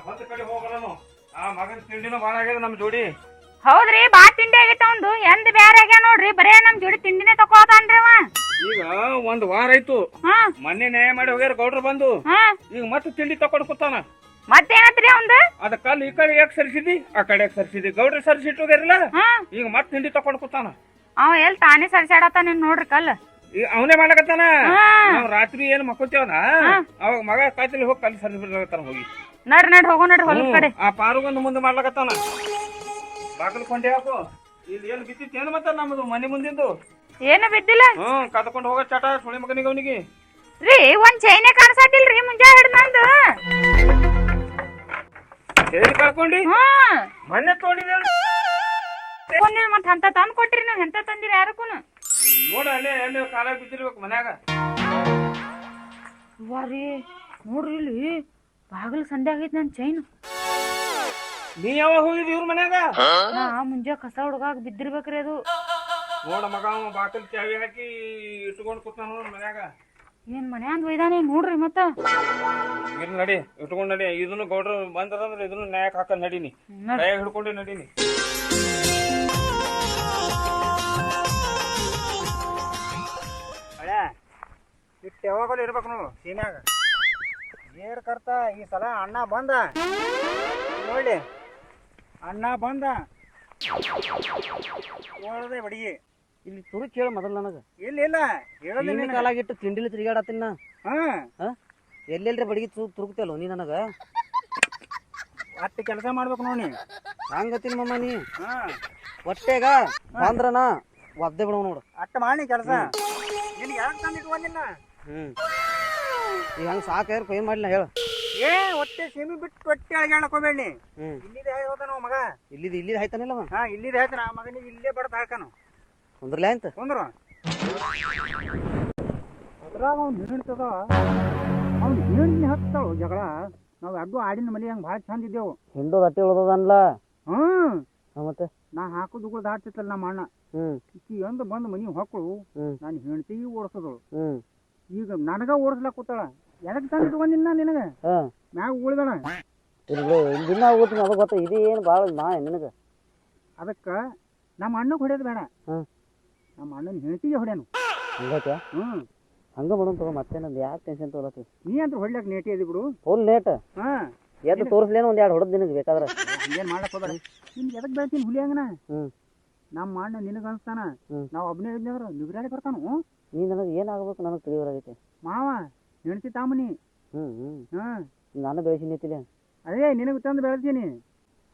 ಹೊತ್ತ ಕಡೆ ಹೋಗಲ್ಲ ಆ ಮಗನ ತಿಂಡಿನೂ ಬಾಳ ಆಗ್ಯದ ನಮ್ ಜೋಡಿ. ಹೌದ್ರಿ ಬಾ ತಿಂಡಿ ಆಗೈತ ಅವಂದು ಎಂದ್ ಬ್ಯಾರೆ ಆಗ್ಯಾವ ನೋಡ್ರಿ ಬರೇ ನಮ್ ಜೋಡಿ ತಿಂಡಿನೇ ತಕೋತಾನ್ರಿ ಅವ. ಈಗ ಒಂದ್ ವಾರ ಆಯ್ತು ಮೊನ್ನೆ ನ್ಯಾಯ ಮಾಡಿ ಹೋಗ್ಯಾರ ಗೌಡ್ರು ಬಂದು. ಈಗ ಮತ್ತೆ ತಿಂಡಿ ತಕೊಂಡ್ ಕೂತಾನ. ಮತ್ತೇನತ್ರಿ ಅವಂದು ಅದ ಕಲ್ ಈ ಕಡೆ ಯಾಕೆ ಸರಿಸಿದಿ ಆ ಕಡೆ ಯಾಕೆ ಸರಿಸಿದಿ ಗೌಡ್ರ ಸರಿಸಿಟ್ಟು ಹೋಗ್ಯಾರಲ್ಲ ಈಗ ಮತ್ತೆ ತಿಂಡಿ ತಕೊಂಡ್ ಕೂತಾನ. ಅವ ಎಲ್ ತಾನೇ ಸರಿಸಾಡತಾನ ನೋಡ್ರಿ ಕಲ್ ಈಗ ಅವನೇ ಮಾಡ್ಲಕತ್ತಾನ. ನಾವ್ ರಾತ್ರಿ ಏನ್ ಮಕ್ಕೋತೇವನ ಅವಾಗ ಮಗ ಕಾಯ್ತಲಿ ಹೋಗಿ ಕಲ್ ಸರಿಸ್ಬಿಡ್ತಾನ ಹೋಗಿ. ನಡ್ರಿ ಹೋಗೋ ನಡ್ರಿ ಹೊಲದ ಕಡೆ. ಆ ಪಾರುಗೊಂದು ಮುಂದೆ ಮಾಡ್ಲಕತ್ತಾನ. ಬಾಕಲ್ ಕೊಂಡೆ ಹಾಕು ಇಲ್ಲಿ ಏನ್ ಬಿತ್ತಿತ್ತು ಏನು ಮತ್ತ ನಮ್ದು ಮನೆ ಮುಂದಿಂದು ಏನು ಬಿದ್ದಿಲ್ಲ. ಕದ್ಕೊಂಡು ಹೋಗೋ ಚಟ ಸುಳಿ ಮಗನಿಗೆ ಅವನಿಗೆ. ರೀ ಒಂದ್ ಚೈನೆ ಕಾಣಿಸತಿಲ್ರಿ ಮುಂಜಾ ಹಿಡ್ದು ನಂದು. ಹೇಳಿ ಕಳ್ಕೊಂಡಿ ಮೊನ್ನೆ ತಗೊಂಡಿದ್ದೆ ಮತ್ ಅಂತ ತಂದ್ ಕೊಟ್ರಿ ನೀವ್ ಎಂತ ತಂದಿರಿ ಯಾರಕ್ಕೂ ನೋಡ ಅಲ್ಲೇ ಎಲ್ಲಿ ಕಾಲ ಬಿದ್ದಿರ್ಬೇಕು ಮನ್ಯಾಗ. ರೀ ನೋಡ್ರಿ ಇಲ್ಲಿ ಬಾಗಿಲು ಸಂಡೆ ಆಗೈತಿ ನನ್ ಚೈನ್. ನೀ ಯಾವಾಗ ಹೋಗಿದ್ ಇವ್ರ ಮನ್ಯಾಗ? ನಾ ಮುಂಜಾ ಕಸ ಹುಡುಗಾಗ ಬಿದ್ದಿರ್ಬೇಕ್ರಿ ಅದು. ನೋಡ ಮಗ ಅವ ಬಾಕಲ್ ಚಾವಿ ಹಾಕಿ ಇಟ್ಕೊಂಡ್ ಕೂತಾನ ನೋಡ್ ಮನ್ಯಾಗ. ಏನ್ ಮನ್ಯಾಂದ್ ಒಯ್ದಾನೆ ನೋಡ್ರಿ ಮತ್ತ. ಇರ್ ನಡಿ ಇಟ್ಕೊಂಡ್ ನಡಿ. ಇದನ್ನು ಗೌಡ್ರು ಬಂದದಂದ್ರೆ ಇದನ್ನು ನ್ಯಾಯಕ್ ಹಾಕ ನಡೀನಿ ಕೈ ಹಿಡ್ಕೊಂಡೆ ನಡೀನಿ. ಇಟ್ಟು ಯಾವಾಗಲೂ ಇರ್ಬೇಕು ನಾವು ಸೀಮ್ಯಾಗ. ಏರ್ ಕರ್ತ ಈ ಸಲ ಅಣ್ಣ ಬಂದ ನೋಡಿ. ಅಣ್ಣ ಬಂದ ನೋಡದೆ ಬಡಿಗೆ ಇಲ್ಲಿ ತುರು ಕೇಳ ಮೊದಲು ನನಗ. ಇಲ್ಲ ಹೇಳೋದೇ ಕಾಲಾಗಿಟ್ಟು ತಿಂಡಿಲಿ ತಿರುಗಾಡತ್ತಿನ. ಹಾ ಎಲ್ಲೆಲ್ರಿ ಬಡಿಗೆ ತುರುಕ್ತಲ್ಲ ನೀ ನನಗ. ಅಷ್ಟು ಕೆಲಸ ಮಾಡ್ಬೇಕು ನೋಡಿ. ಹಂಗತ್ತಿನ ಮಮ್ಮ ನೀ ಹಾ ಹೊಟ್ಟೆಗ ಬಂದ್ರನ ಒದ್ದೆ ಬಿಡವ ನೋಡು. ಅಷ್ಟು ಮಾಡಿ ಕೆಲಸ. ನಿನ್ಗೆ ಯಾಕೆ ತಂದಿಟ್ಟು ಬಂದಿಲ್ಲ? ಈಗ ಹಂಗ ಸಾಕ ಏನ್ ಮಾಡ್ಲಿಲ್ಲ ಹೇಳ. ಏ ಹೊಟ್ಟೆ ಸೀಮಿ ಬಿಟ್ಟು ಹೊಟ್ಟೆ ಅಳಗಾಡಕ್ ಹೋಗ್ಬೇಡಿ. ಇಲ್ಲಿದೆ ಹೋದ ನಾವು ಮಗ. ಇಲ್ಲಿದ್ ಆಯ್ತಾನಿಲ್ಲವ. ಹಾ ಇಲ್ಲಿದೆ ಆಯ್ತಾನ ಆ ಮಗನಿಗೆ ಇಲ್ಲೇ ಬಡ್ದು ಹಾಕಾನು. ಕುಂದ್ರಲ್ಲ ಅಂತ ಕುಂದ್ರು ಅದ್ರಾಗ ಅವ್ನು ಹೇಳ್ತದ. ಅವ್ನು ಹೇಳಿ ಹತ್ತಾಳು ಜಗಳ. ನಾವು ಅದು ಆಡಿನ ಮನೆ ಹಂಗೆ ಭಾಳ ಚಂದ ಇದ್ದೇವು. ಹಿಂಡು ರಟ್ಟಿ ಉಳ್ದದನ್ಲ. ಮತ್ತೆ ನಾ ಹಾಕೋದು ದಾಟ್ತಿತ್ತಲ್ಲ ನಮ್ಮ ಅಣ್ಣ. ಈಕಿ ಎಂದ ಬಂದು ಮನಿ ಹೊಕ್ಕಳು ನಾನು ಹೆಂಡತಿ ಓಡಿಸೋದಳು. ಈಗ ನನಗ ಓಡಿಸ್ಲಾಕ ಕೂತಾಳ. ಎದಕ್ ತಂದು ಇಟ್ಕೊಂಡಿನ ನಿನಗ ಮ್ಯಾಗ ಉಳಿದಳ. ದಿನ ಹೋಗ್ತೀನಿ ಅದು ಗೊತ್ತ. ಇದು ಏನು ಭಾಳ ನಾ ನಿನಗ. ಅದಕ್ಕ ನಮ್ಮ ಅಣ್ಣಗೆ ಹೊಡೆಯೋದು ಬೇಡ. ನಮ್ಮ ಅಣ್ಣನ ಹೆಂಡತಿಗೆ ಹೊಡ್ಯಾನು. ಹಂಗೈತೆ ಹಂಗ ಮಾಡೋಣ ತಗೋ. ಮತ್ತೆ ನಂದು ಯಾಕೆ ಟೆನ್ಷನ್ ತಗೊಳತಿ. ನೀ ಅಂತ ಹೊಡ್ಲಾಕ ನೇಟಿ ಅದಿ ಬಿಡು. Full late. ಎದ್ದು ತೋರಿಸ್ಲೇನು ಒಂದ್ 2 ಹೊಡೆದ್ ನಿನಗೆ ಬೇಕಾದ್ರೆ. ಹಂಗೇನ್ ಮಾಡಕ್ ಹೋಗ್ಬೇಡ. ನಿನ್ಗೆ ಎದಕ್ ಬೆಳ್ತೀನಿ ಹುಲಿ ಹಂಗನ. ನಮ್ಮ ಅಣ್ಣ ನಿನಗ ಅನ್ಸ್ತಾನ. ನಾವ್ ಒಬ್ಬನೇ ಇದ್ನಂದ್ರ ನಿಗ್ರಾಡಿ ಬರ್ತಾನು. ನೀ ನನಗೆ ಏನಾಗ್ಬೇಕು ನನಗೆ ತಿಳಿಯೋರಾಗೈತೆ. ಮಾವ ಹೆಂಡತಿ ತಾಮನಿ. ನಾನು ಬೆಳೆಸಿ ನಿಂತಿಲ್ಲ. ಅದೇ ನಿನಗೆ ತಂದು ಬೆಳೆದೀನಿ.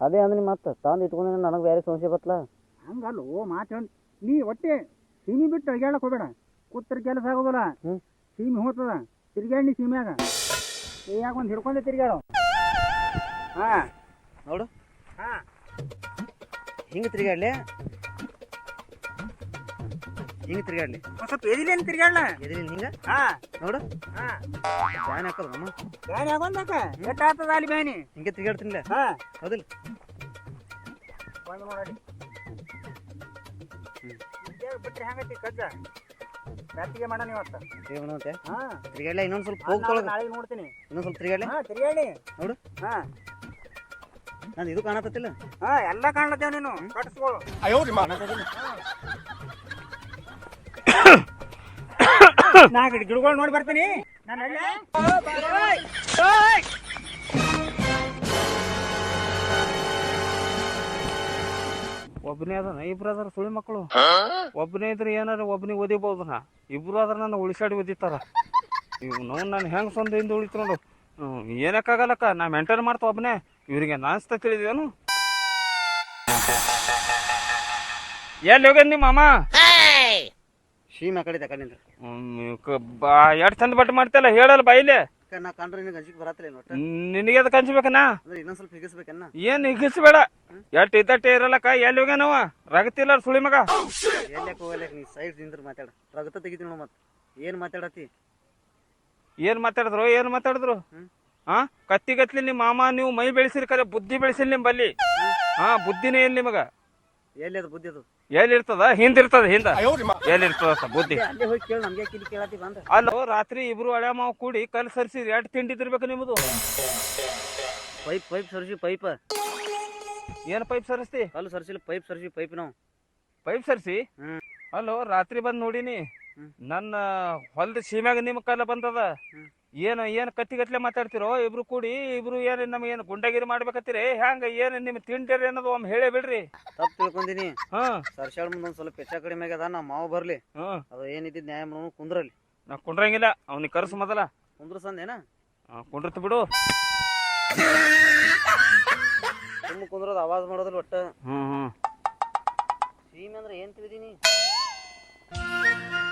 ಅದೇ ಅಂದ್ರೆ ಮತ್ತೆ ತಂದು ಇಟ್ಕೊಂಡ ನನಗೆ ಬೇರೆ ಸಂಶಯ ಬತ್ತಲ್ಲ. ಹಂಗಲ್ಲೋ ಮಾತು ನೀ ಒಟ್ಟೆ ಸೀಮಿ ಬಿಟ್ಟು ಅಡ್ಯಾಡಕ್ ಹೋಗ್ಬೇಡ. ಕೂತ್ರ ಕೆಲಸ ಆಗೋದಲ್ಲ. ಸೀಮಿ ಹೋಗ್ತದ ತಿರ್ಗ್ಯಾಡಿ ನೀ ಸೀಮ್ಯಾಗ ಯಾಕೆ ಒಂದು ಹಿಡ್ಕೊಂಡೆ ತಿರ್ಗ್ಯಾಡ. ನೋಡು ಹಿಂಗೆ ತಿರ್ಗಾಡ್ಲಿ. ಹಿಂಗೆ ತಿರ್ಗಾಡ್ಲಿ. ಸ್ವಲ್ಪ ಎದಿಲೇನು ತಿರ್ಗಾಡ್ಲ. ಎದಿಲಿ ಹಿಂಗ ನೋಡು. ಬ್ಯಾನ್ ಹಾಕಲ್ಲ ನಮ್ಮ ಬ್ಯಾನಿ ಆಗೋಂದಾಕ ಎಟ್ಟ ಆಗ್ತದ ಅಲ್ಲಿ ಬ್ಯಾನಿ. ಹಿಂಗೆ ತಿರ್ಗಾಡ್ತೀನಿಲ್ಲ ಹೌದಿಲ್ಲ. ಬಂದು ನೋಡಿ ಬಿಟ್ರೆ ಹೆಂಗೈತಿ ಕಜ್ಜ ರಾತ್ರಿಗೆ ಮಾಡೋಣ ಇವತ್ತು. ತಿರ್ಗಾಡ್ಲ ಇನ್ನೊಂದು ಸ್ವಲ್ಪ ಹೋಗ್ತೊಳಗ. ನಾಳೆ ನೋಡ್ತೀನಿ. ಇನ್ನೊಂದು ಸ್ವಲ್ಪ ತಿರ್ಗಾಡ್ಲಿ. ತಿರ್ಗಾಡಿ ನೋಡು. ನಾನು ಇದು ಕಾಣತ್ತಿಲ್ಲ. ಎಲ್ಲ ಕಾಣತ್ತೇವ ನೀನು ಕಟ್ಸ್ಕೊಳ್ಳು. ನಾಲ್ಕು ಗಿಡಗಳು ನೋಡಿ ಬರ್ತೀನಿ ನಾನು. ಒಬ್ಬನೇ ಅದಾನ ಇಬ್ರು ಅದಾರ ಸುಳಿ ಮಕ್ಕಳು. ಒಬ್ಬನೇ ಇದ್ರೆ ಏನಾರ ಒಬ್ಬನಿಗೆ ಓದಿಬಹುದು. ಇಬ್ರು ಆದ್ರ ನನ್ನ ಉಳಿಸಾಡಿ ಓದಿತಾರ. ಇವ್ ನಾವು ನಾನು ಹೆಂಗ್ ಸ್ವಂತ ಹಿಂದೆ ಉಳಿತು ನೋಡು. ಏನಕ್ಕಾಗಲ್ಲಕ್ಕ ನಾ ಮೇಂಟೈನ್ ಮಾಡ್ತಾ ಒಬ್ಬನೇ. ಇವ್ರಿಗೆ ನಾನ್ಸ್ತಾ ತಿಳಿದೇನು. ಎಲ್ಲಿ ಹೋಗ್ಯಾನ ನಿಮ್ಮ ಮಾಮ? ಶೀಮಾ ಕಡೆ ತಗೊಂಡಿಲ್ಲ. ಎಷ್ಟ್ ಚಂದ ಬಟ್ಟೆ ಮಾಡ್ತಲ್ಲ ಹೇಳಲ್ಲ ಬಾಯಿಲೆ. ನಾ ಕಂಡ್ರೆ ನಿನಗೆ ಅಂಜಿಕೆ ಬರತ್ತಿಲ್ಲ. ನಿನಗೆ ಅದಕ್ಕೆ ಹಂಚ್ಬೇಕನ್ನ ಇನ್ನೊಂದ್ ಸ್ವಲ್ಪ ಹಿಗಿಸ್ಬೇಕನ್ನ. ಏನ್ ಹಿಗಿಸ್ಬೇಡ. ಎಷ್ಟ್ ಇದ್ದಟ್ಟೆ ಇರಲ್ಲಕ್ಕ. ಎಲ್ಲಿ ಹೋಗ್ಯಾನವ ರಗತಿಲ್ಲ ಸುಳಿ ಮಗ. ಎಲ್ಲಕ್ಕೆ ಹೋಗ್ಲಕ್ ನೀ ಸೈಡ್ ನಿಂದ್ರ ಮಾತಾಡ. ರಗತ ತೆಗಿತೀನಿ ನೋಡು. ಮತ್ತೆ ಏನ್ ಮಾತಾಡತಿ? ಏನ್ ಮಾತಾಡಿದ್ರು ಕತ್ತಿ ಗತ್ಲಿ ನಿಮ್ಮ ಮಾಮ ನೀವು ಮೈ ಬೆಳೆಸಿರಿ ಕರೆ ಬುದ್ಧಿ ಬೆಳೆಸಿಲ್ಲ ನಿಮ್ ಬಲ್ಲಿ. ಬುದ್ಧಿನೇ ಇಲ್ಲ ನಿಮಗ. ಎಲ್ಲಿ ಅದು ಬುದ್ಧಿ? ಅದು ಎಲ್ಲಿರ್ತದ? ಹಿಂದಿರ್ತದ. ಹಿಂದ ಎಲ್ಲಿರ್ತದ ಬುದ್ಧಿ? ಅಲ್ಲೇ ಹೋಗಿ ಕೇಳಿ. ನಮ್ಗೆ ಕಿಲಿ ಕೇಳತಿ ಬಂದ. ಅಲ್ಲ ರಾತ್ರಿ ಇಬ್ರು ಹಳೆ ಮಾವು ಕೂಡಿ ಕಲ್ ಸರಿಸಿರಿ. 2 ತಿಂಡಿ ತಿರ್ಬೇಕು ನಿಮ್ದು. ಪೈಪ್ ಸರ್ಸಿ ಪೈಪ್ ಏನ್ ಪೈಪ್ ಸರಿಸ್ತಿ? ಕಲ್ಲು ಸರ್ಸಿಲ್ಲ ಪೈಪ್ ಸರ್ಸಿ ಪೈಪ್ ನಾವು ಪೈಪ್ ಸರ್ಸಿ? ಹ್ಮ್. ಅಲ್ಲೋ ರಾತ್ರಿ ಬಂದ್ ನೋಡಿನಿ ನನ್ನ ಹೊಲದ ಸೀಮ್ಯಾಗ ನಿಮ್ ಕಾಲ ಬಂದದ. ಏನ್ ಕತ್ತಿಗಟ್ಲೆ ಮಾತಾಡ್ತಿರೋ ಇಬ್ರು ಕೂಡಿ? ಇಬ್ರು ಏನ್ ನಮಗೇನು ಗುಂಡಗಿರಿ ಮಾಡ್ಬೇಕತ್ತೀರಿ? ಹ್ಯಾಂಗ ಏನ್ ನಿಮ್ ತಿಂಡಿರಿ ಅನ್ನೋದು ಒಮ್ಮೆ ಹೇಳೇ ಬಿಡ್ರಿ. ತಪ್ಪು ತಿಳ್ಕೊಂಡಿನಿ. ಹಾ ಸರ್ಸಾಳ ಮುಂದೆ ಒಂದ್ ಸ್ವಲ್ಪ ಹೆಚ್ಚ ಕಡಿಮೆ ಆಗ್ಯದ. ನಮ್ಮ ಮಾವ ಬರ್ಲಿ, ಹ್ಮ್ ಅದು ಏನಿದ್ದ ನ್ಯಾಯ ಮಾಡೋನು ಕುಂದ್ರಲ್ಲಿ. ನಾ ಕುಂಡ್ರಂಗಿಲ್ಲ, ಅವ್ನಿಗೆ ಕರ್ಸು ಮೊದಲ. ಕುಂದ್ರಸಂದೇನ? ಕುಂಡ್ರತ್ ಬಿಡು. ತುಂಬ ಕುಂದ್ರದ ಆವಾಜ್ ಮಾಡೋದಿಲ್ಲ ಒಟ್ಟ. ಹ್ಮ್ ಸೀಮೆ ಅಂದ್ರೆ ಏನ್ ತಿಳಿದೀನಿ?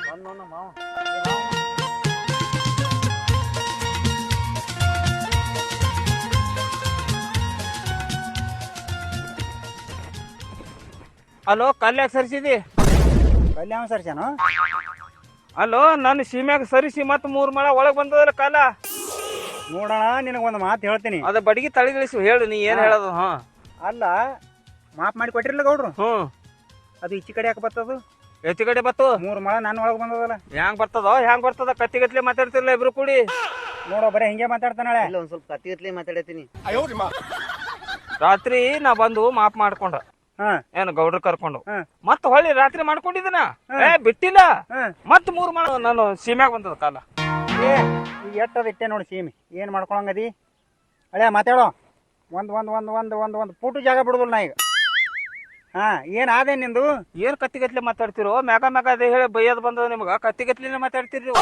ಬಂದ್ ನೋಡ್ ನಮ್ಮ ಮಾವ. ಅಲೋ ಕಲ್ಯಾಗ ಸರಿಸಿದಿ? ಕಲ್ಯಾಣ ಸರ್ಸ್ಯಾನು? ಅಲೋ ನನ್ನ ಸೀಮ್ಯಾಗ ಸರಿಸಿ ಮತ್ 3 ಮಳ ಒಳಗ್ ಬಂದದಲ್ಲ ಕಾಲ. ನೋಡೋಣ, ನಿನಗೊಂದು ಮಾತು ಹೇಳ್ತೀನಿ. ಅದ ಬಡಗಿ ತಳಿಗಳಿಸು, ಹೇಳು ನೀ ಏನ್ ಹೇಳೋದು. ಹಾ ಅಲ್ಲ, ಮಾಪ್ ಮಾಡಿ ಕೊಟ್ಟಿರ್ಲ ಗೌಡ್ರು? ಹ್ಮ್. ಅದು ಈಚೆ ಕಡೆ ಯಾಕೆ ಬರ್ತದು? ಎತ್ತಿ ಕಡೆ ಬತ್ತು 3 ಮಳ ನನ್ನ ಒಳಗೆ ಬಂದದಲ್ಲ. ಹ್ಯಾಂಗ್ ಬರ್ತದ? ಕತ್ತಿಗಟ್ಲೆ ಮಾತಾಡ್ತಿರ್ಲ ಇಬ್ರು ಕೂಡಿ. ನೋಡೋ, ಬರೀ ಹಿಂಗೆ ಮಾತಾಡ್ತಾನಾಳೆ. ಇಲ್ಲ, ಒಂದ್ ಸ್ವಲ್ಪ ಕತ್ತಿಗತ್ಲೆ ಮಾತಾಡತೀನಿ. ರಾತ್ರಿ ನಾ ಬಂದು ಮಾಪ್ ಮಾಡ್ಕೊಂಡ, ಹಾ ಏನು ಗೌಡ್ರ ಕರ್ಕೊಂಡು ಹಾ. ಮತ್ ಹೊಳ್ಳಿ ರಾತ್ರಿ ಮಾಡ್ಕೊಂಡಿದ್ದೀನ. ಬಿಟ್ಟಿಲ್ಲ, ಮತ್ 3 ಮಳ ನಾನು ಸೀಮ್ಯಾಗ ಬಂದದ ಕಾಲ. ಏ, ಈಗ ಎಟ್ಟದ ಇಟ್ಟೆ ನೋಡಿ ಸೀಮೆ. ಏನ್ ಮಾಡ್ಕೊಳಂಗದಿ? ಹಳೆ ಮಾತಾಡೋ. ಒಂದ್ ಫೂಟು ಜಾಗ ಬಿಡುದಿಲ್ಲ ನಾ ಈಗ. ಹಾ, ಏನ್ ಆದೇ ನಿಂದು? ಏನ್ ಕತ್ತಿಗಟ್ಲೆ ಮಾತಾಡ್ತಿರೋ? ಮ್ಯಾಗ ಅದೇ ಹೇಳಿ ಬೈಯದ್ ಬಂದದ ನಿಮ್ಗ. ಕತ್ತಿಗಟ್ಲೆ ಮಾತಾಡ್ತಿರಿ.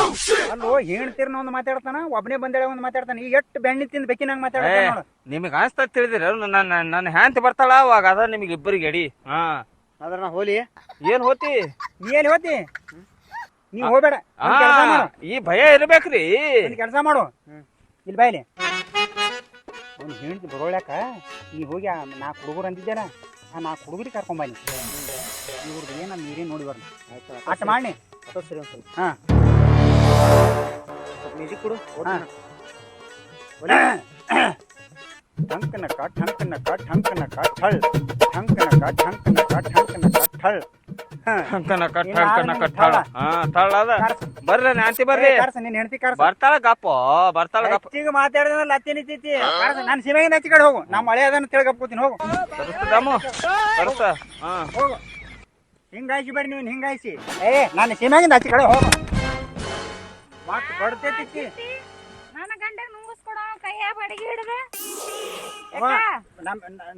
ಅಲ್ಲೋ, ಹೇಳ್ತಿರ್ನ ಒಂದು ಮಾತಾಡ್ತಾನ, ಒಬ್ಬನೇ ಬಂದೇಳೆ ಒಂದು ಮಾತಾಡ್ತಾನ. ಈಗ ಎಷ್ಟು ಬೆಣ್ಣಿ ತಿಂದು ಬೆಕ್ಕಿನಂಗ್ ಮಾತಾಡ್ತಾನ ನೋಡು. ನಿಮಗ್ ಅನ್ಸ್ತಾ ತಿಳಿದಿರ ನನ್ನ ಹ್ಯಾಂತಿ ಬರ್ತಾಳ ಅವಾಗ ಅದ ನಿಮ್ಗೆ ಇಬ್ಬರಿಗೆ ಎಡಿ. ಹಾ, ಅದ್ರ ನಾ ಹೋಲಿ. ಏನ್ ಹೋತಿ? ನೀ ಎಲ್ಲಿ ಹೋತಿ? ನೀ ಹೋಗ್ಬೇಡ. ಈ ಭಯ ಇರ್ಬೇಕ್ರಿ. ಕೆಲಸ ಮಾಡು. ಇಲ್ಲಿ ಬಾಯ್ಲಿ, ಅವ್ನು ಹೇಳ್ತಿ ಬರೋಳ್ಯಾಕ ನೀ ಹೋಗಿ 4 ಹುಡುಗರು ಅಂದಿದ್ದೇನ, ಆ 4 ಹುಡುಗರಿಗೆ ಕರ್ಕೊಂಬನ್ನಿ. ಇವ್ರದ್ದು ಏನ ನೀರೇನು ನೋಡಿ ಬರ್ಲಿ. ಅಟ್ ಮಾಡಿ. ಸರಿ, ಒಂದ್ ಸ್ವಲ್ಪ ಹಾ, ಮ್ಯೂಸಿಕ್ ಕೊಡು. ಠಂಕನಕ ಠಂಕನಕ ಠಂಕನಕ ಠಳ್, ಠಂಕನಕ ಠಂಕನಕ ಠಂಕನಕ ಠಳ್. ತಳ್ಳ ಅದ. ಬರ್ರಿ ನಾಂತಿ ಬರ್ರಿ. ನಿನ್ ಹೆಂಡತಿ ಕಾರ್ಸ. ಬರ್ತಾಳ ಗಪ್ಪ. ಹೆಚ್ಚಿಗೆ ಮಾತಾಡಿದ್ರೆ ಲತ್ತಿ ನಿಂತೈತಿ. ನಾನು ಸಿಮೆಗಿನ ಹಚ್ಚಿ ಕಡೆ ಹೋಗು. ನಮ್ಮ ಮಳೆ ಅದನ್ನ ತಿಳ್ಗಪ್ ಕೂತೀನಿ. ಹೋಗು ಹೋಗು. ಹಿಂಗಾಯ್ಸಿ ಬರ್ರಿ ನೀವು, ಹಿಂಗಾಯ್ಸಿ. ನಾನು ಸಿಮೆಗಿಂದ ಹಚ್ಚಿ ಕಡೆ ಹೋಗು. ಮತ್ ಬಡ್ತೈತಿ. ನನ್ನ ಗಂಡ ನುಂಗಿಸ್ಕೊಡೋ ಕೈಯ ಬಡಗಿ ಹಿಡಿದ.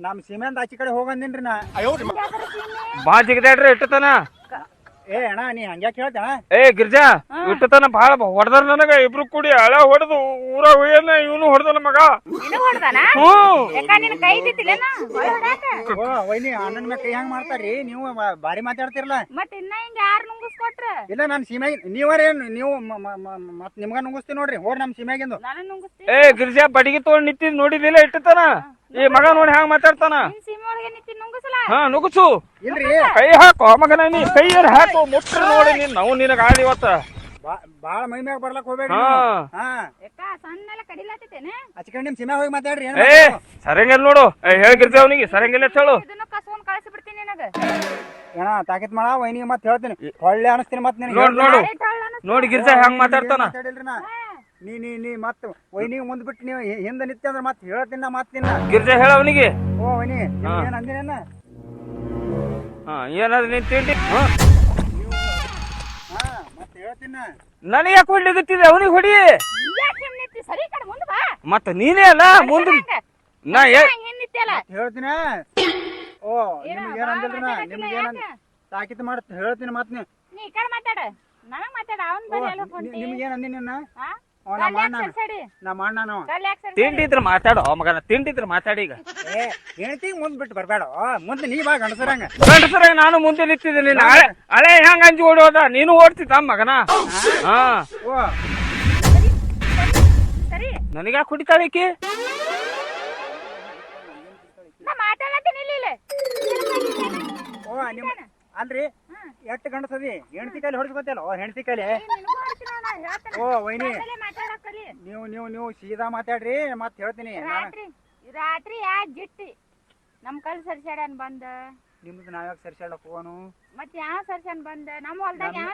ನಮ್ ಸಿಮೆಂಟ್ ಆಚೆ ಕಡೆ ಹೋಗಂದಿನ್ರಿ ನಾ. ಬಾ ಜಿಗದಾಡ್ರಿ ಇಟ್ಟತನ. ಅಣ್ಣ, ನೀ ಹಂಗ್ಯಾಕೆ ಹೇಳ್ತಾನ? ಗಿರ್ಜಾ, ಇಟ್ಟತನ ಬಾಳ ಹೊಡೆದ್ರ ನನಗ. ಇಬ್ರು ಕೂಡಿ ಹಳ ಹೊಡೆದು ಊರ ಹೋಯ್ಯನ. ಇವನು ಹೊಡೆದಲ್ಲ ಮಗ. ವೈನಿ, ಅಣ್ಣನ ಮ್ಯಾಗ ಕೈ ಹಂಗ್ ಮಾಡ್ತಾರ್ರಿ ನೀವು. ಬಾರಿ ಮಾತಾಡ್ತಿರಲ್ಲ. ಮತ್ ಇನ್ನ ಹಿಂಗ ಯಾರು ನುಂಗಿಸ್ಕೊಟ್ರ? ಇಲ್ಲ, ನಾನು ಸೀಮ್ಯಾಗ ನೀವರೇನು ನೀವು ಮತ್ ನಿಮ್ಗ ನುಂಗಿಸ್ತೀವಿ ನೋಡ್ರಿ. ಹೋರಿ ನಮ್ ಸೀಮ್ಯಾಗಿಂದು. ನಾನು ನುಂಗಿಸ್ತೀನಿ. ಗಿರ್ಜಾ ಬಡಿಗೆ ತಗೊಂಡ್ ನಿಂತಿದ್ ನೋಡಿದಿಲ್ಲ ಇಟ್ಟತನ. ಈ ಮಗ ನೋಡಿ ಹ್ಯಾಂಗ ಮಾತಾಡ್ತಾನ. ಸೀಮೆ ಒಳಗೆ ನಿಂತಿ ನುಂಗಿಸಲ. ಹಾ, ನುಗ್ಸು. ಇಲ್ರಿ, ಕೈ ಹಾಕೋ ಮಗನ. ನೀ ಕೈಯರ್ ಹಾಕು. ಮುಟ್ಟ ನೋಡಿ ನೀನ್ ನಾವು ನಿನಗ ಆಡಿ ಇವತ್ತ. ಬಾಳ ಮೈ ಮ್ಯಾಗ ಬರ್ಲಕ್ ಹೋಗ್ಬೇಡ್ರಿ. ಸಣ್ಣೆಲ್ಲ ಕಡಿಲಾತೇನೆ. ಹಚ್ಕೊಂಡ್ ನಿಮ್ ಸೀಮ್ಯಾಗ ಹೋಗಿ ಮಾತಾಡ್ರಿ. ಸರಂಗಿಲ್ಲ ನೋಡು. ಹೇಳ್ಗಿರ್ಜಾ ಅವನಿಗೆ ಸರಂಗಿಲ್ಲ ಹೇಳು. ಇದನ್ನ ಕಸವನ್ ಕಳಿಸಿ ಬಿಡ್ತೀನಿ ನಿನಗ. ಏನ ತಾಕಿತ್ ಮಾಡ ವೈನಿಗೆ ಮತ್ ಹೇಳ್ತೀನಿ. ಒಳ್ಳೆ ಅನಸ್ತೀನಿ ಮತ್ ನಿನಗೆ. ನೋಡಿ ಗಿರ್ಜಾ ಹೆಂಗ್ ಮಾತಾಡ್ತಾನ. ಮಾತಾಡಿಲ್ರಿ ನಾ. ನೀ ಮತ್ ವೈನಿಗೆ ಮುಂದ್ ಬಿಟ್ಟು ನೀವು ಹಿಂದ ನಿತ್ಯ ಅಂದ್ರೆ ಮತ್ ಹೇಳ್ತೀನಿ ನಾ. ಮತ್ತಿನ ಗಿರ್ಜಾ ಹೇಳ ಅವನಿಗೆ. ಓ ವೈನಿ, ಏನ್ ಅಂದಿನೇನ? ಏನಾದ್ರು ನೀನ್ ತಿಂಡಿ. ಮತ್ ಹೇಳ್ತೀನಿ ನಾ. ನನಗೆ ಯಾಕೆ ಹೊಡ್ಲಿಗತ್ತಿದೆ? ಅವನಿಗೆ ಹೊಡಿ. ಸರಿ ಕಡೆ ಮುಂದ್ ಬಾ. ಮತ್ತ ನೀನೇ ಅಲ್ಲ ಮುಂದ್. ನಾ ಹೇಳ್ತೀನ. ಓ, ನಿಮ್ಗೆ ಏನ್ ಅಂದಿಲ್ರಿ ನಾ. ನಿಮ್ಗೆ ಏನ್ ತಾಕಿತ್ ಮಾಡ ಹೇಳ್ತೀನಿ ಮತ್ ನೀ ಈ ಕಡೆ ಮಾತಾಡ. ನನಗ್ ಮಾತಾಡ. ಅವನ್ ಬರೀ ನಿಮ್ಗೆ ಏನ್ ಅಂದಿನ? ತಿಂಡಿ ಇದ್ರ ಮಾತಾಡೋ ಮಗನ. ತಿಂಡಿ ಇದ್ರ ಮಾತಾಡಿ. ಈಗ ಹೇಳ್ತಿ ಮುಂದ್ ಬಿಟ್ಟು ಬರ್ಬೇಡ. ಮುಂದೆ ನೀ ಬಾ ಗಂಡಸರಂಗ. ಗಂಡಸರಾಗ ನಾನು ಮುಂದೆ ನಿಂತಿದ್ದೀನಿ. ಹಳೆ ಹೆಂಗ ಅಂಜಿ ಓಡೋದ ನೀನು ಓಡ್ತಿದ್ದ ಮಗನ. ಹಾ, ನನಗ್ಯಾಕೆ ಕುಡಿತಾಳಿಕಿ? ಅಲ್ರಿ, ಎಷ್ಟ್ ಗಂಡಸದಿ ಹೆಣ್ತಿ ಕೈಲಿ ಹೊಡ್ಸ್ಕೊತಿಲ್ಲ. ಹೆಣ್ತಿ ಕೈಲಿ. ಓ ವೈನಿ, ನೀವು ಸೀದಾ ಮಾತಾಡ್ರಿ. ಮತ್ ಹೇಳ್ತೀನಿ. ರಾತ್ರಿ ಯಾ ಜಿಟ್ಟಿ ನಮ್ ಕಲ್ ಸರ್ಸ್ಯಾಡ್ಯಾನ ಬಂದ. ನಿಮ್ದು ನಾವ್ಯಾಕೆ ಸರ್ಸಾಡಕ್ ಹೋಗೋನು? ಮತ್ ಯಾವ ಸರ್ಸನ್ ಬಂದ ನಮ್ಮ ಹೊಲ್ದಾಗ ಯಾವ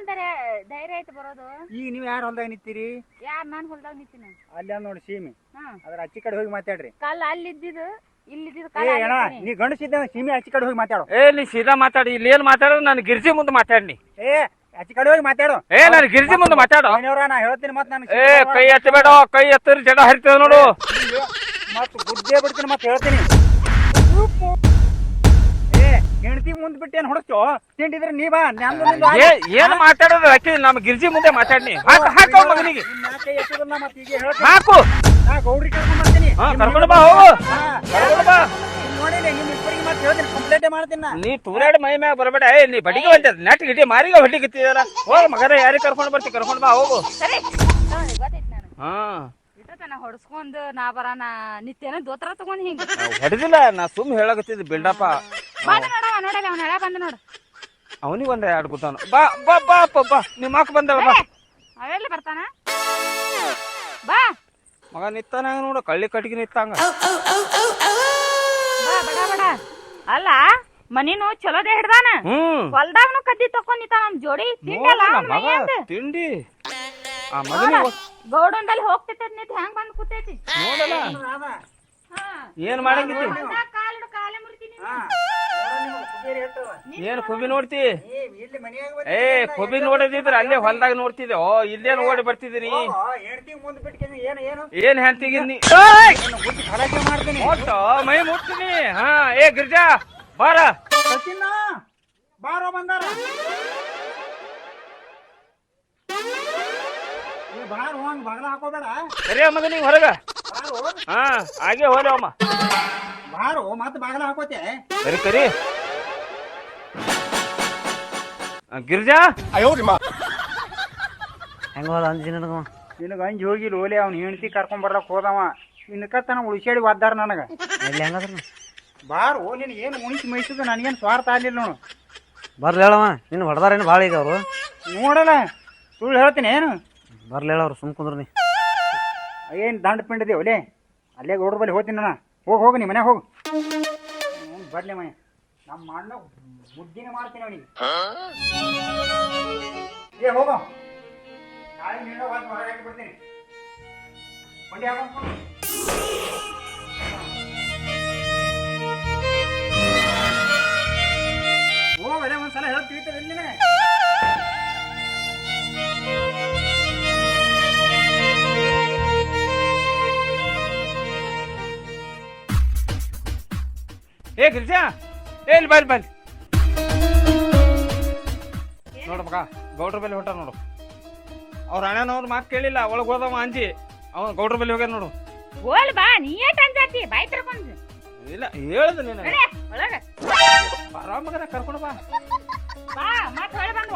ಧೈರ್ಯ ಐತಿ ಬರೋದು? ಈಗ ನೀವ್ ಯಾರ ಹೊಲ್ದಾಗ ನಿಂತೀರಿ? ಯಾರ್ ನಾನ್ ಹೊಲ್ದಾಗ ನಿಂತೀನಿ. ಅಲ್ಲಿ ಅದ್ ನೋಡಿ ಸೀಮೆ, ಹಾ ಅದ್ರ ಆಚಿ ಕಡೆ ಹೋಗಿ ಮಾತಾಡ್ರಿ. ಕಲ್ ಅಲ್ಲಿದ್ದಿದ್ದು ಇಲ್ಲಿದ್ದಿದ್ದು ಏ ಕಲ್ ಅಣ್ಣ, ನೀ ಗಂಡಸಿದ್ದ ಸೀಮೆ ಆಚಿ ಕಡೆ ಹೋಗಿ ಮಾತಾಡು. ಏ ನೀ ಸೀದಾ ಮಾತಾಡಿ, ಇಲ್ಲಿ ಏನ್ ಮಾತಾಡೋದು ನಾನು ಗಿರ್ಜಿ ಮುಂದೆ ಮಾತಾಡ್ನಿ. ಏ ಆಚಿ ಕಡೆ ಹೋಗಿ ಮಾತಾಡು. ಏ ನಾನು ಗಿರ್ಜಿ ಮುಂದೆ ಮಾತಾಡೋ. ನಾ ಹೇಳ್ತೀನಿ ಮತ್ ನಾನು ಏ ಕೈ ಎತ್ತಬೇಡ, ಕೈ ಎತ್ತಿರ ಜಡ ಹರಿತದ ನೋಡು. ಮತ್ ಬುದ್ಧಿ ಬಿಡ್ತೀನಿ ಮತ್ ಹೇಳ್ತೀನಿ. ಏ ಹೆಂಡತಿ ಮುಂದ್ ಬಿಟ್ಟು ಏನ್ ಹೊಡಸ್ತೋ? ತಿಂಡಿದ್ರೆ ನೀ ಬಾ. ಏನ್ ಮಾತಾಡೋದು ಅಕ್ಕಿ ನಮ್ಮ ಗಿರ್ಜಿ ಮುಂದೆ ಮಾತಾಡ್ನಿ. ಹಾಕ ಮಗನಿಗೆ ಹಾಕು. ಗೌಡ್ರಿ ಕರ್ಕೊಂಡ್ ಬರ್ತೀನಿ. ಕರ್ಕೊಂಡು ಬಾ, ಹೋಗು ಕರ್ಕೊಂಡು ಬಾ. ನೋಡಿಲ್ಲ ನಿಮ್ ಇಬ್ಬರಿಗೆ ಮತ್ತೆ ಹೇಳ್ತೀನಿ, ಕಂಪ್ಲೇಂಟ್ ಮಾಡ್ತೀನಿ ನಾ. ನೀ ತೂರಾಡಿ ಮೈ ಮ್ಯಾಗ ಬರಬೇಡ. ಏ ನೀ ಬಡಿಗೆ ಹೊಂಟದ ನೆಟ್ ಗಿಟಿ ಮಾರಿಗೆ ಹೊಡಿಕತ್ತಿದಲ್ಲ. ಹೋಗ್ ಮಗನ, ಯಾರಿಗೆ ಕರ್ಕೊಂಡು ಬರ್ತಿ ಕರ್ಕೊಂಡು ಬಾ, ಹೋಗು. ಸರಿ ಗೊತ್ತೈತಿ ನಾನು. ಹಾ ಇಟ್ಟತನ ಹೊಡ್ಸ್ಕೊಂಡ್ ನಾ ಬರಾನ ನಿತ್ಯನ ದೋತ್ರ ತಗೊಂಡ್ ಹಿಂಗ ಹೊಡೆದಿಲ್ಲ, ನಾ ಸುಮ್ ಹೇಳಕತ್ತಿದ್ ಬಿಲ್ಡಪ್ಪ. ಬಂದ ನೋಡವ, ನೋಡಲ್ಲ ಅವನ ಹೆಳ ಬಂದ ನೋಡು. ಅವನಿಗೆ ಒಂದ್ ಎರಡು ಕೂತಾನ. ಬಾ ಬಾ ಬಾ ಬಾ, ನಿಮ್ಮ ಅಕ್ಕ ಬಂದಳ ಬಾ. ಅವೆಲ್ಲ ಬರ್ತಾನ ಬಾ. ಮಗ ನಿತ್ತಾನ ನೋಡು, ಕಳ್ಳಿ ಕಟ್ಟಿಗೆ ನಿತ್ತಂಗ. ಬಾ ಬಡ ಬಡ. ಅಲ್ಲ ಮನಿನು ಚಲೋದೇ ಹಿಡ್ದಾನ, ಹೊಲ್ದಾಗನು ಕದ್ದಿ ತಕೊಂಡ್ ನಿಂತ ನಮ್ ಜೋಡಿ. ತಿಂಡಲ್ಲ ಮಗ ತಿಂಡಿ ಆ ಮಗನಿಗೆ ಗೌಡಂದಲ್ಲಿ ಹೋಗ್ತೈತಿ ನಿಂತ ಹೆಂಗ್ ಬಂದ್ ಕೂತೈತಿ ನೋಡಲ್ಲ. ಏನ್ ಮಾಡಂಗಿತಿ? ಕಾಲಿಡು ಕಾಲೇ ಮುರಿತೀನಿ. ಏನ್ ಕುಬಿ ನೋಡ್ತಿ? ಏ ಕುಬಿ ನೋಡದಿದ್ರ ಅಲ್ಲೇ ಹೊಲ್ದಾಗ ನೋಡ್ತಿದ್ದೆ. ಓ ಇಲ್ಲೇನ್ ಓಡಿ ಬರ್ತಿದ್ದೀನಿ. ಏನ್ ಹೆಂತಿಗಿನಿ ಒಟ್ಟು ಮೈ ಮುಟ್ತೀನಿ. ಹಾ ಏ ಗಿರ್ಜಾ ಬಾರ. ಬಾರೋ ಬಂದಾರ. ಬಾರೋ ಹಂಗ ಬಗಲ ಹಾಕೋಬೇಡ. ಸರಿ ಮಗನಿಗೆ ಹೊರಗ. ಹಾ ಹಾಗೆ ಹೋದ ಅಮ್ಮ. ಬಾರೋ ಮತ್ ಬಾಗಲ ಹಾಕೋತೆ. ಸರಿ ಕರಿ ಗಿರ್ಜಾ. ಹೆಂಗ ಹೋದ ಅಂಜಿ ನನಗ? ನಿನಗ ಅಂಜಿ ಹೋಗಿಲ್ಲ ಓಲೆ. ಅವ್ನ ಹೆಂಡತಿ ಕರ್ಕೊಂಡ್ ಬರ್ಲಕ್ ಹೋದವ. ಇನ್ಕತ್ತನ ಉಳಿಸ್ಯಾಡಿ ಒದ್ದಾರ ನನಗ. ಎಲ್ಲಿ ಹೆಂಗದ್ರ? ಬಾರೋ ನಿನ್ ಏನು ಉಣಿಸಿ ಮೈಸದ ನನಗೇನು ಸ್ವಾರ್ಥ ಆಗ್ಲಿಲ್ಲ ನೋಡು. ಬರ್ಲಿ ಹೇಳವ, ನಿನ್ನ ಹೊಡೆದಾರೇನು ಭಾಳ ಈಗ ಅವರು? ನೋಡಲ್ಲ ಸುಳ್ಳು ಹೇಳ್ತೀನಿ ಏನು? ಬರ್ಲಿ ಹೇಳವ್ರು, ಸುಮ್ ಕುಂದ್ರಿ. ಏನು ದಂಡ ಪಿಂಡದೆ ಒಲೆ. ಅಲ್ಲೇ ಗೌಡ್ರ ಬಲ್ಲಿ ಹೋಗ್ತೀನಿ ನಾನು. ಹೋಗಿ ನೀ ಮನ್ಯಾಗ ಹೋಗು. ಬರ್ಲಿ ಮನೆ ನಮ್ಮ ಅಣ್ಣ ಮುದ್ದಿನ ಮಾಡ್ತೀನಿ ಅವನಿಗೆ. ಏ ಹೋಗೋ, ನಾಳೆ ನೀನು ಹೊರಗೆ ಹಾಕಿ ಬಿಡ್ತೀನಿ. ಮಂಡಿ ಹಾಕೊಂಡು ಹೋಗಲ್ಲ. ಒಂದ್ಸಲ ಹೇಳಿ ತಿಳಿತದೆ ಇಲ್ಲಿ. ಏ ಗಿರ್ಜಾ, ಏ ಇಲ್ಲಿ ಬರ್ಲಿ ಬರ್ಲಿ ನೋಡು ಮಗ, ಗೌಡ್ರ ಬಲ್ಲಿ ಹೊಂಟ ನೋಡು. ಅವ್ರ ಅಣ್ಣನವ್ರ ಮಾತು ಕೇಳಿಲ್ಲ, ಒಳಗೆ ಹೋದವ ಅಂಜಿ ಅವ ಗೌಡ್ರ ಬಲ್ಲಿ ಹೋಗ್ಯಾನ ನೋಡು. ಗೋಲ್ ಬಾ, ನೀ ಏಟ್ ಅಂಜಾತಿ ಬಾಯ್ ತರ್ಕೊಂಡ್. ಇಲ್ಲ ಹೇಳ್ದ ನೀನು ಒಳಗ ಆರಾಮಗನ ಕರ್ಕೊಂಡು ಬಾ. ಬಾ ಮತ್ ಹೊಳೆ ಬಂದು